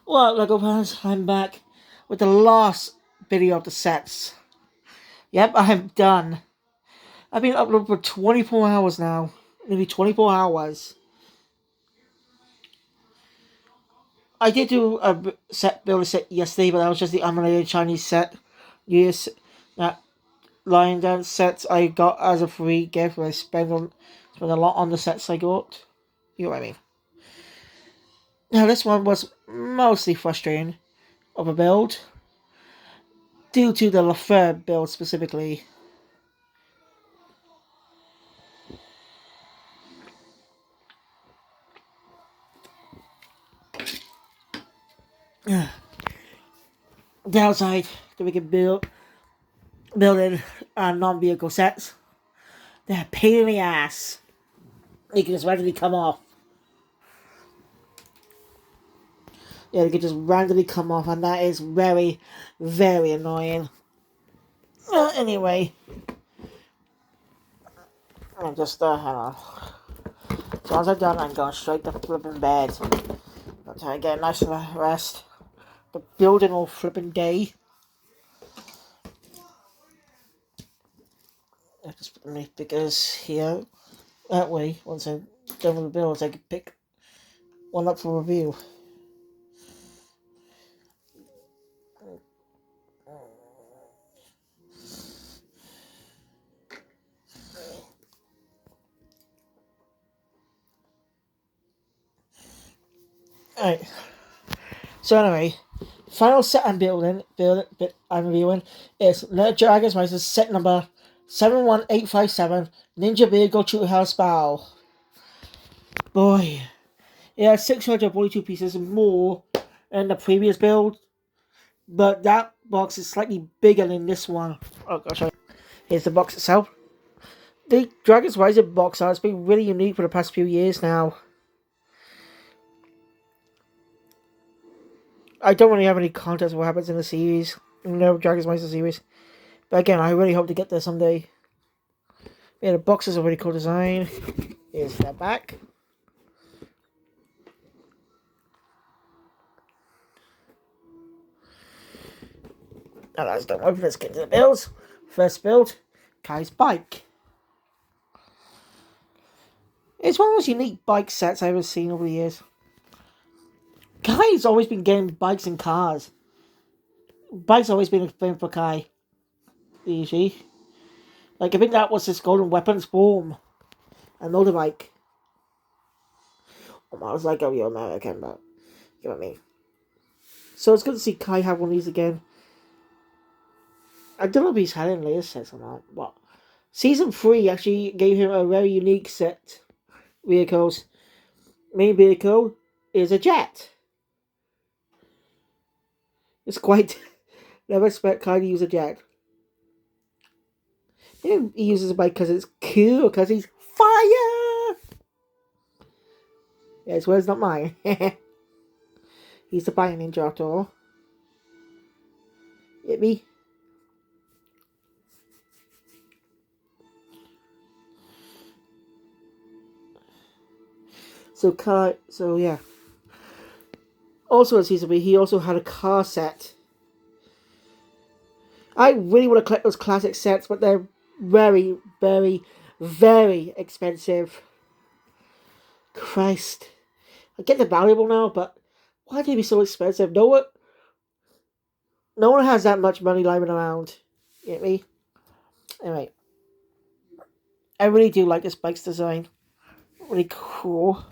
Well, Lego fans, I'm back with the last video of the sets. Yep, I am done. I've been uploading for 24 hours now. Maybe 24 hours. I did do a build a set yesterday, but that was just the unrelated Chinese set. Yes, that Lion Dance sets I got as a free gift. I spent a lot on the sets I got. You know what I mean. Now this one was mostly frustrating of a build due to the Lafayette build specifically. Downside that we can building non-vehicle sets. They're a pain in the ass. They can just randomly come off. Yeah, they can just randomly come off, and that is very, very annoying. Anyway, I'm just hang on. So once I'm done, I'm going straight to flipping bed. I'm trying to get a nice rest. The building all flipping day. I just put my figures here. That way, once I'm done with the builds, I can pick one up for review. Alright. So anyway, final set I'm I'm reviewing is Ninjago Rises set number 71857, Ninja Vehicle True House Bow. Boy. It has 642 pieces more than the previous build, but that box is slightly bigger than this one. Oh gosh, here's the box itself. The Dragon's Rising box art has been really unique for the past few years now. I don't really have any context of what happens in the series. No Dragon's Rising series. But again, I really hope to get there someday. Yeah, the box is a really cool design. Here's the back. Now that's done with. Let's get to the builds. First build, Kai's bike. It's one of the most unique bike sets I've ever seen over the years. Kai's always been getting bikes and cars. Bike's always been a thing for Kai. Usually. Like, I think that was his golden weapons form. A motorbike. I was like, oh, you're American, but you know what I mean. So it's good to see Kai have one of these again. I don't know if he's had any later sets or not, but Season 3 actually gave him a very unique set vehicles. Main vehicle is a jet. It's quite... Never expect Kai to use a jet. He uses a bike because it's cool, because he's fire! Yeah, his words, not mine. He's the fire ninja after all. Hit me. So yeah. Also in Season 3, he also had a car set. I really want to collect those classic sets, but they're very, very, very expensive. Christ. I get they're valuable now, but why do they be so expensive? No one has that much money lying around. You get me? Anyway. I really do like this bike's design. Really cool.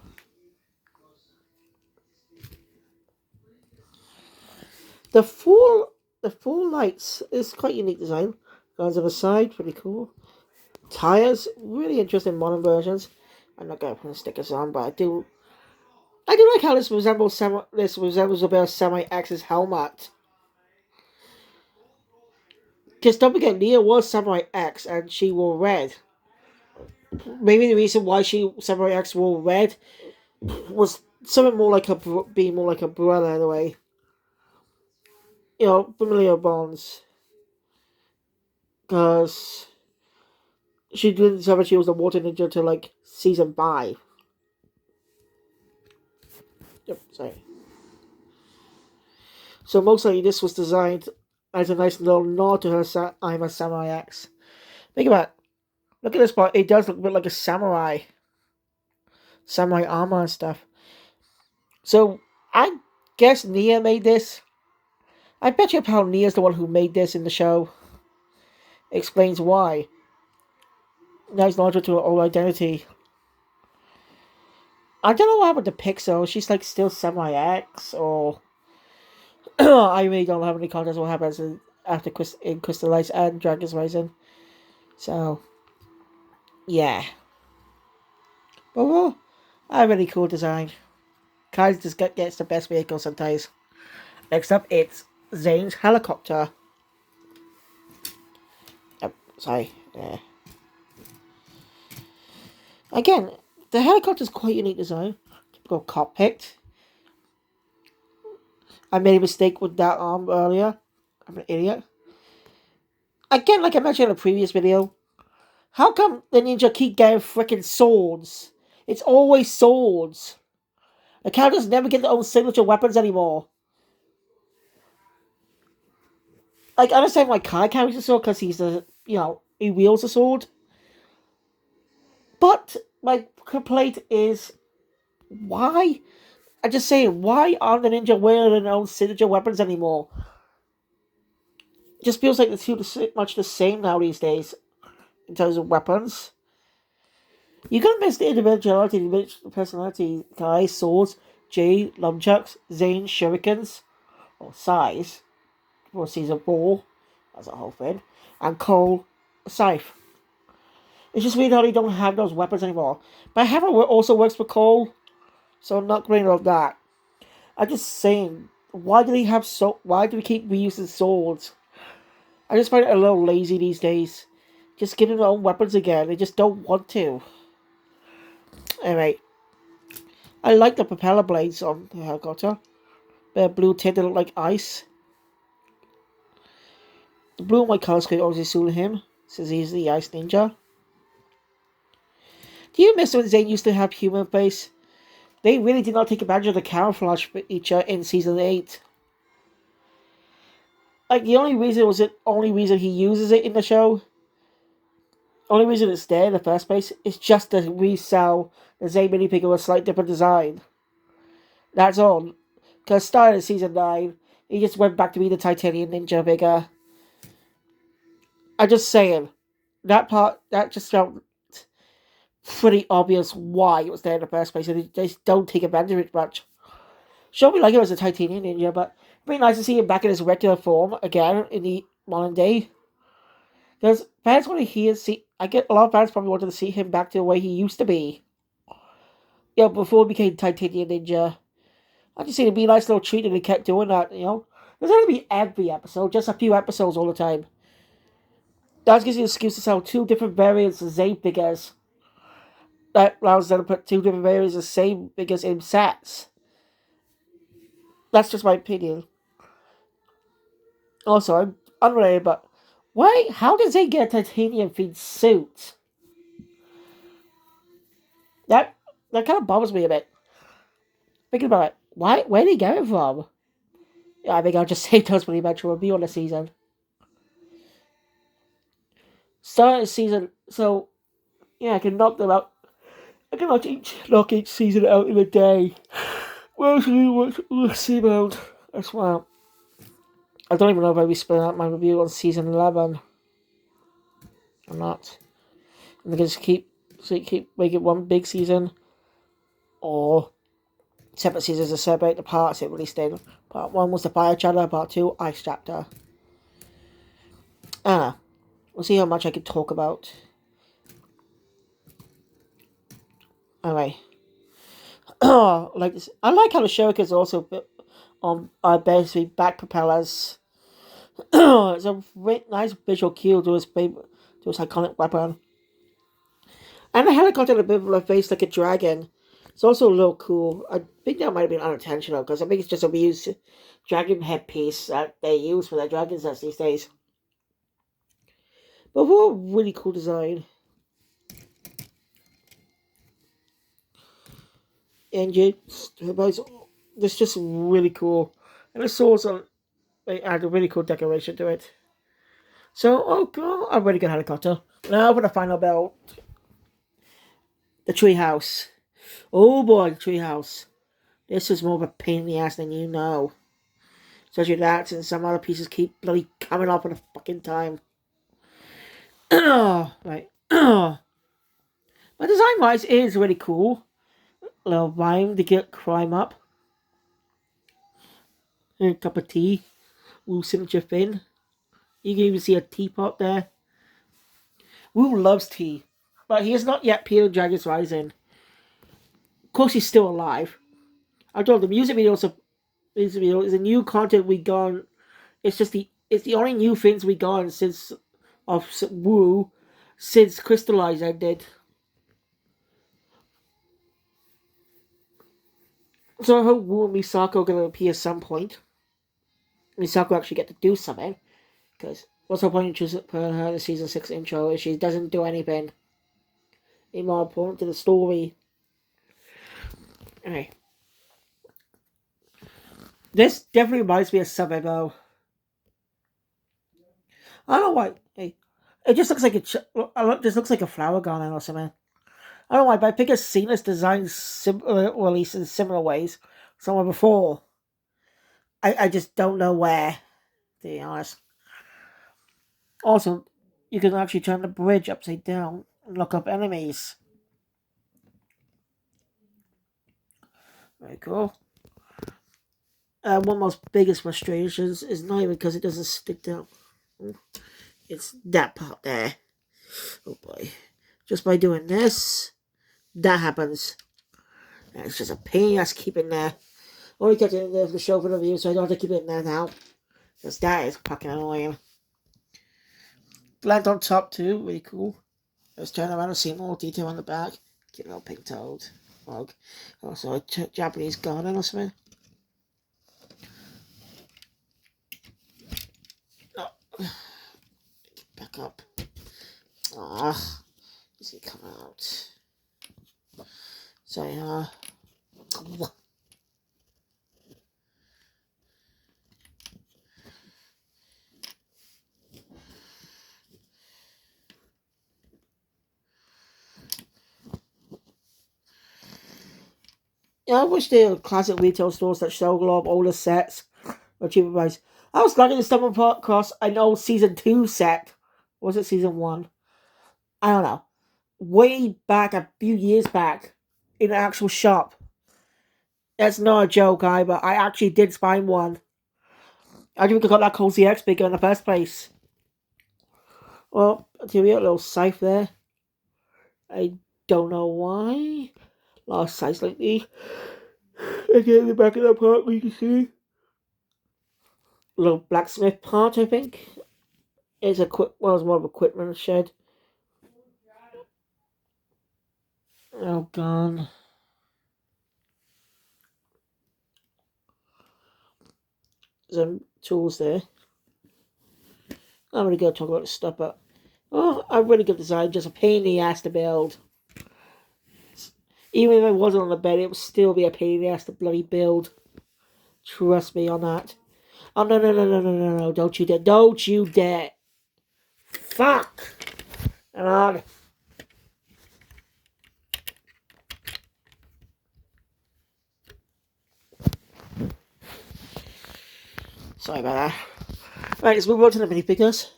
The full lights is quite unique design. Guns on the side, pretty cool. Tires, really interesting modern versions. I'm not gonna put the stickers on, but I do like how this resembles a bit of Samurai X's helmet. Because don't forget, Nia was Samurai X and she wore red. Maybe the reason why Samurai X wore red was something more like being more like a brother in a way. You know, familiar bonds. Because she didn't discover she was a water ninja until like season 5. Yep, sorry. So mostly this was designed as a nice little nod to her I'm a Samurai axe. Think about it. Look at this part. It does look a bit like a samurai armor and stuff. So I guess Nia made this. I bet you pal Nia's the one who made this in the show. Explains why. Nice nod to her old identity. I don't know what happened to Pixel. She's like still Samurai X, or I really don't have any context what happens after in Crystallize and Dragon's Rising. So yeah, but well, a really cool design. Kai's just gets the best vehicle sometimes. Next up, it's Zane's helicopter. Sorry. Again, the helicopter's quite unique design. Typical cockpit. I made a mistake with that arm earlier. I'm an idiot. Again, like I mentioned in a previous video, how come the ninja keep getting freaking swords? It's always swords. The characters never get their own signature weapons anymore. Like, I understand why Kai carries a sword because he's he wields a sword. But my complaint is, why? I just say, why aren't the ninja wearing their own signature weapons anymore? It just feels like it's too much the same now these days in terms of weapons. You're gonna miss the individuality, the personality, Kai, swords, Jay, nunchucks, Zane, shurikens, or size, for season 4, as a whole thing, and Cole, scythe. It's just weird how they don't have those weapons anymore. But Hammer also works for Cole, so I'm not complaining about that. I'm just saying, why do we keep reusing swords? I just find it a little lazy these days. Just give them their own weapons again. They just don't want to. Anyway, I like the propeller blades on the helicopter. They're blue tinted, look like ice. The blue and white color scheme obviously suit him, since he's the ice ninja. Do you miss when Zane used to have human face? They really did not take advantage of the camouflage feature in season 8. Like, the only reason he uses it in the show, only reason it's there in the first place, is just to resell the Zane mini figure with a slight different design. That's all. Because starting in season 9, he just went back to be the titanium ninja figure. I'm just saying, that just felt pretty obvious why it was there in the first place, and they just don't take advantage of it much. Sure, we like him as a titanium ninja, but it'd be nice to see him back in his regular form again in the modern day. Because fans want to I get a lot of fans probably wanted to see him back to the way he used to be. Before he became Titanium Ninja. I just think it'd be a nice little treat if they kept doing that, There's not going to be every episode, just a few episodes all the time. That gives you an excuse to sell 2 different variants of Zane figures. That allows them to put 2 different variants of the same figures in sets. That's just my opinion. Also, I'm unrelated, but how did Zane get a titanium themed suit? That kind of bothers me a bit. Thinking about it, where did he get it from? Yeah, I think I'll just save those for the eventual review on the season. Start the season, so yeah, I can knock them out. I can knock each season out in a day. Well, we'll see about as well. I don't even know if I'll be splitting out my review on season 11 or not. And they just keep making one big season, or separate seasons to separate the parts it released in. Part 1 was the Fire Chapter, Part 2, Ice Chapter. We'll see how much I can talk about. Anyway. Like this. I like how the shurikens also are basically back propellers. It's a nice visual cue to his iconic weapon. And the helicopter had a bit of a face like a dragon. It's also a little cool. I think that might have been unintentional because I think it's just a reused dragon headpiece that they use for their dragon sets these days. But what a really cool design. Engine, turbines, it's just really cool. And the swords are It had a really cool decoration to it. So, oh god, a really good helicopter. Now for the final build. The treehouse. Oh boy, the treehouse. This is more of a pain in the ass than you know. Especially that, and some other pieces keep bloody coming up in a fucking time. Right. But design-wise, it is really cool. A little rhyme to get crime up. And a cup of tea. Woo signature fin. You can even see a teapot there. Woo loves tea. But he has not yet peeled Dragons Rising. Of course, he's still alive. I told the music video is a new content we got. It's the only new things we got since Woo since Crystallize ended. So I hope Woo and Misako are gonna appear at some point. Misako actually get to do something. Because what's the point of putting her in the season 6 intro if she doesn't do anything more important to the story? Anyway. This definitely reminds me of something though. I don't know why. Hey, it just looks like this looks like a flower garden or something. I don't know why, but I think I've seen this design released in similar ways somewhere before. I just don't know where, to be honest. Also, you can actually turn the bridge upside down and look up enemies. Very cool. One of the most biggest frustrations is not even because it doesn't stick down. It's that part there. Oh boy. Just by doing this, that happens. And it's just a pain ass keeping there. Only kept it in there for the show for the view, so I don't have to keep it in there now. Because that is fucking annoying. Land on top too, really cool. Let's turn around and see more detail on the back. Cute little pink toad. Mug. Also a Japanese garden or something. No. Get back up. Ah. Does he come out? So I wish there were classic retail stores that sell a lot of older sets or cheaper price. I was lucky to stumble across an old season 2 set. Or was it season 1? I don't know. Way back, a few years back, in an actual shop. That's not a joke, but I actually did find one. I didn't got that Cozy X bigger in the first place. Well, here we have a little scythe there. I don't know why. Lost size lately. Again, in the back of that part, we can see a little blacksmith part, I think. It's it's more of a equipment shed. Oh, God. Some tools there. I'm really going to talk about this stuff, but a really good design, just a pain in the ass to build. Even if it wasn't on the bed, it would still be a pain in the ass to bloody build. Trust me on that. Oh, no, don't you dare. Don't you dare. Fuck. And sorry about that. Right, let's move on to the minifigures.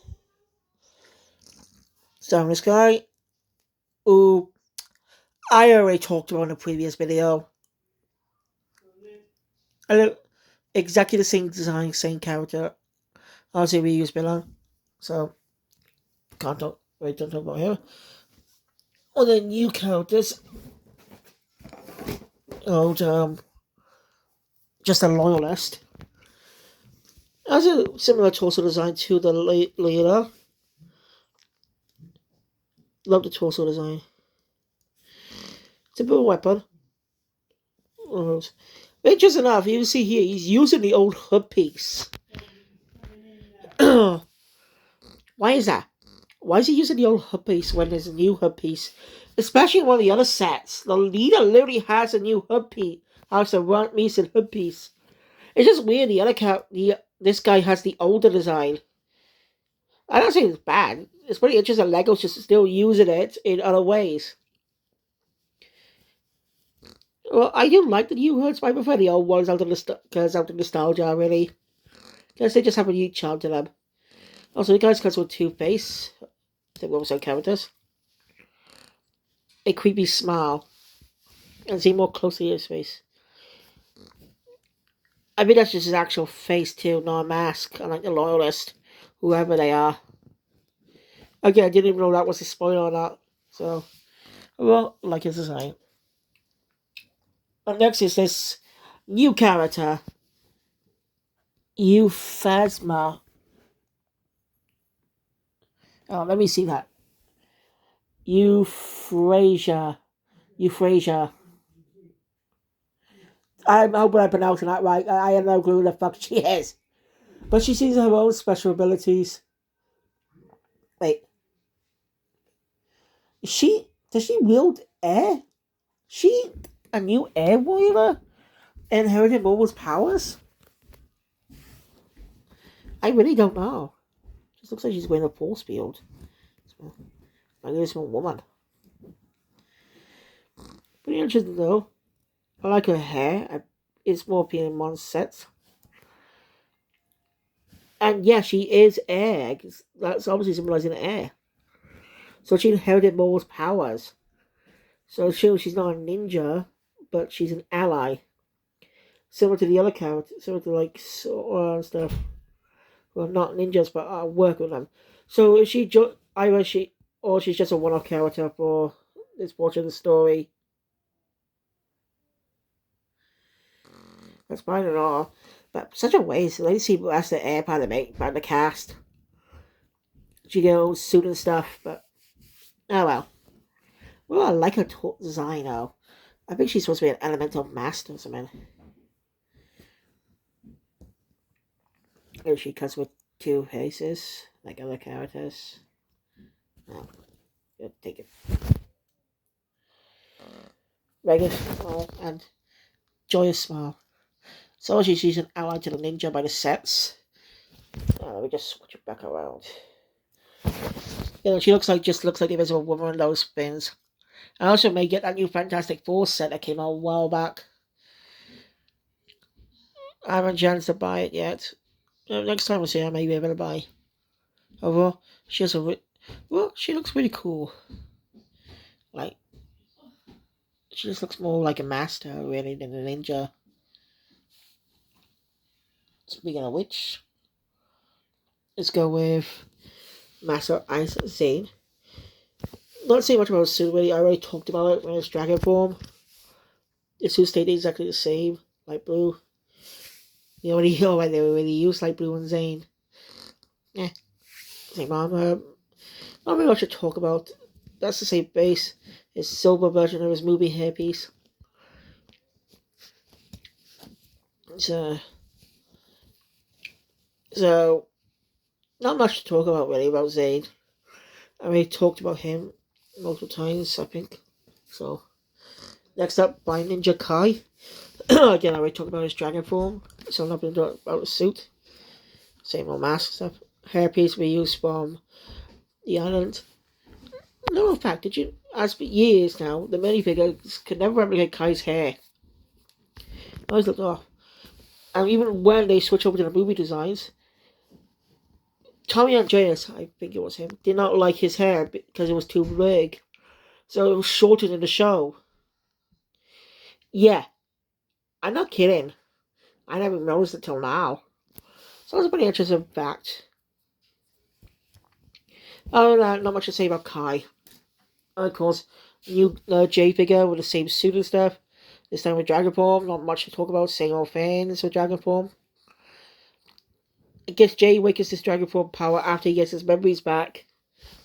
So this guy, who I already talked about in a previous video. I look exactly the same design, same character. Obviously, we use Milan, so don't talk about him. All the new characters. Just a loyalist. Has a similar torso design to the leader. Love the torso design. Typical weapon. Interesting enough, you can see here, he's using the old hood piece. Why is that? Why is he using the old hood piece when there's a new hood piece? Especially in one of the other sets. The leader literally has a new hood piece. Has a recent hood piece. It's just weird. The other this guy has the older design. I don't say it's bad. It's pretty interesting. Lego's just still using it in other ways. Well, I do like the new hoods, but I prefer the old ones because out of nostalgia, really. Because they just have a unique charm to them. Also, the guys comes with two face. I think we also characters. A creepy smile. And see more closely his face. I think that's just his actual face too, not a mask, unlike the loyalist, whoever they are. Again, I didn't even know that was a spoiler or not. So, well, like his design. And next is this new character, Euphasma. Oh, let me see that. Euphrasia. Euphrasia. I'm hoping I'm pronouncing that right. I have no clue who the fuck she is. But she seems to have her own special abilities. Wait. Does she wield air? She a new air warrior? Inherited Momo's powers? I really don't know. Just looks like she's wearing a force field. Maybe it's a woman. Pretty interesting though. I like her hair. It's more appealing in one set. And yeah, she is air. That's obviously symbolizing air. So she inherited Momo's powers. So she's not a ninja, but she's an ally. Similar to the other characters, similar to like Sora and stuff. Well, not ninjas, but I work with them. So is she either she or she's just a one-off character for this portion of the story? That's fine and all, but such a waste. Let's see that's the air part of the cast. She get her own suit and stuff, but oh well. Well, I like her design though. I think she's supposed to be an elemental master or something. Or she cuts with two faces, like other characters. No, take it. Regular smile and joyous smile. So she's an ally to the ninja by the sets. Let me just switch it back around. She looks like the Invisible Woman in those spins. I also may get that new Fantastic Four set that came out a while back. I haven't chance to buy it yet. Next time I see her, I may be able to buy. Overall, she looks really cool. Like, she just looks more like a master, really, than a ninja. Speaking of which, let's go with Master Ice Zane. Not saying much about his suit, really. I already talked about it when it was dragon form. The suit stayed exactly the same, light blue. You already know why they really use light blue and Zane. Same armor. Not really much to talk about. That's the same base. His silver version of his movie hairpiece. So, not much to talk about really about Zane. I already talked about him multiple times, I think. So, next up, by Ninja Kai. Again, I already talked about his dragon form, so I'm not going to talk about the suit. Same old mask stuff. Hairpiece we used from the island. No, in fact, as for years now, the minifigures could never replicate Kai's hair. I always looked off. And even when they switch over to the movie designs, Tommy Andreas, I think it was him, did not like his hair because it was too big. So it was shortened in the show. Yeah, I'm not kidding. I never noticed it till now. So it's a pretty interesting fact. Other than that, not much to say about Kai. Of course, new J figure with the same suit and stuff. This time with Dragon Form, not much to talk about. Same old fans with Dragon Form. I guess Jay wakes his Dragon Form power after he gets his memories back.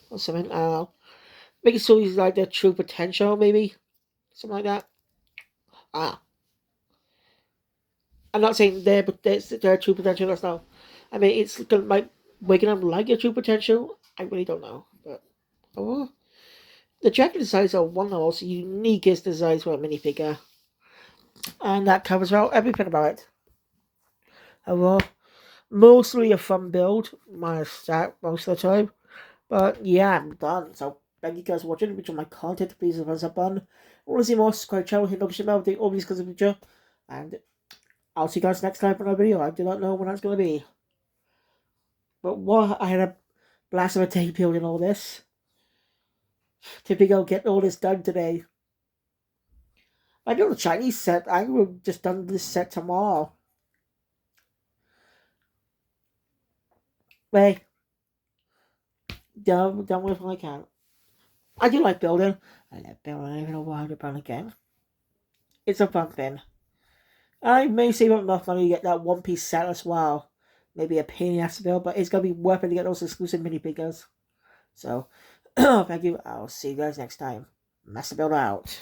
Or something, I don't know. Making sure he's like their true potential, maybe? Something like that. Ah. I'm not saying their true potential, that's not. I mean, it's like waking up like your true potential. I really don't know. But, oh. The jacket designs are one of the most uniquest designs for a minifigure. And that covers well everything about it. Overall, mostly a fun build, minus that most of the time. But yeah, I'm done. So thank you guys for watching. Enjoy my content. Please give us a button. Want to see more? Subscribe channel. Hit notification bell. Update all these guys in the future. And I'll see you guys next time for another video. I do not know when that's going to be. But what I had a blast of a day building all this. Typical get all this done today. I do the Chinese set. I would have just done this set tomorrow. Wait. Done with what I can. I do like building. I like building. I don't even know why I'm building again. It's a fun thing. I may save up enough money to get that One Piece set as well. Maybe a pain in the ass to build, but it's going to be worth it to get those exclusive mini figures. So, thank you. I'll see you guys next time. Master Builder out.